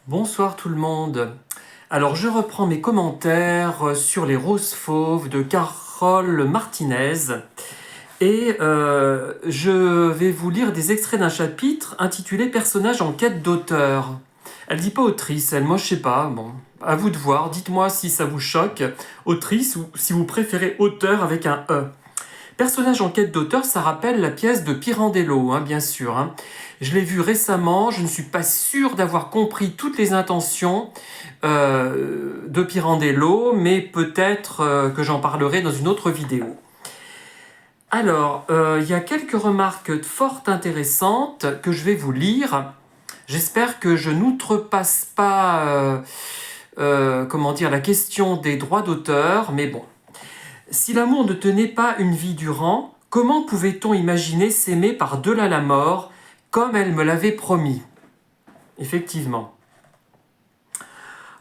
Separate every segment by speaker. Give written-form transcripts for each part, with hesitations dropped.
Speaker 1: Bonsoir tout le monde. Alors je reprends mes commentaires sur les roses fauves de Carole Martinez et je vais vous lire des extraits d'un chapitre intitulé Personnages en quête d'auteur. Elle dit pas autrice, elle, moi je sais pas, bon, à vous de voir, dites-moi si ça vous choque, autrice ou si vous préférez auteur avec un E. Personnage en quête d'auteur, ça rappelle la pièce de Pirandello, bien sûr. Je l'ai vu récemment, je ne suis pas sûr d'avoir compris toutes les intentions de Pirandello, mais peut-être que j'en parlerai dans une autre vidéo. Alors, il y a quelques remarques fort intéressantes que je vais vous lire. J'espère que je n'outrepasse pas comment dire, la question des droits d'auteur, mais bon. Si l'amour ne tenait pas une vie durant, comment pouvait-on imaginer s'aimer par-delà la mort, comme elle me l'avait promis? Effectivement.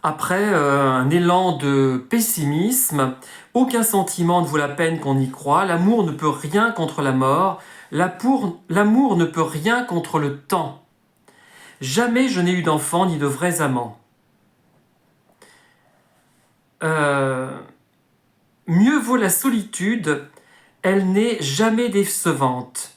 Speaker 1: Après un élan de pessimisme, aucun sentiment ne vaut la peine qu'on y croie, l'amour ne peut rien contre la mort, l'amour ne peut rien contre le temps. Jamais je n'ai eu d'enfant ni de vrais amants. Mieux vaut la solitude, elle n'est jamais décevante.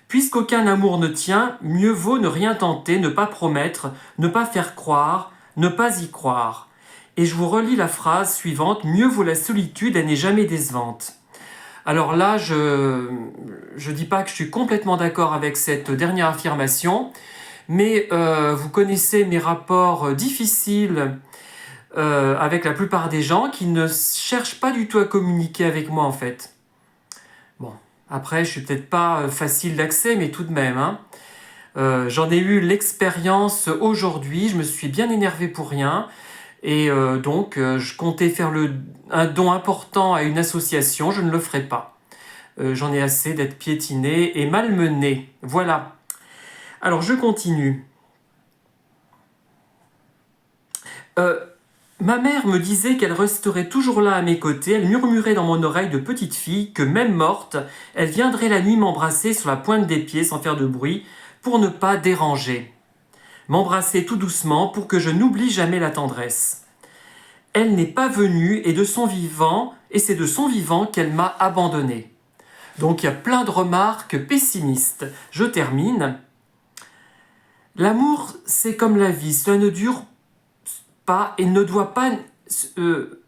Speaker 1: Puisqu'aucun amour ne tient, mieux vaut ne rien tenter, ne pas promettre, ne pas faire croire, ne pas y croire. Et je vous relis la phrase suivante, mieux vaut la solitude, elle n'est jamais décevante. Alors là, je dis pas que je suis complètement d'accord avec cette dernière affirmation, mais vous connaissez mes rapports difficiles avec la plupart des gens qui ne cherchent pas du tout à communiquer avec moi en fait. Bon, après je suis peut-être pas facile d'accès, mais tout de même. J'en ai eu l'expérience aujourd'hui, je me suis bien énervé pour rien, et donc je comptais faire un don important à une association, je ne le ferai pas. J'en ai assez d'être piétiné et malmené. Voilà. Alors je continue. Ma mère me disait qu'elle resterait toujours là à mes côtés, elle murmurait dans mon oreille de petite fille que même morte, elle viendrait la nuit m'embrasser sur la pointe des pieds sans faire de bruit, pour ne pas déranger. M'embrasser tout doucement pour que je n'oublie jamais la tendresse. Elle n'est pas venue et c'est de son vivant qu'elle m'a abandonné. Donc il y a plein de remarques pessimistes. Je termine. L'amour, c'est comme la vie, cela ne dure pas et ne doit pas...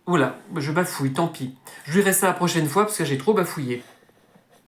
Speaker 1: oula, je bafouille, tant pis. Je dirai ça la prochaine fois parce que j'ai trop bafouillé.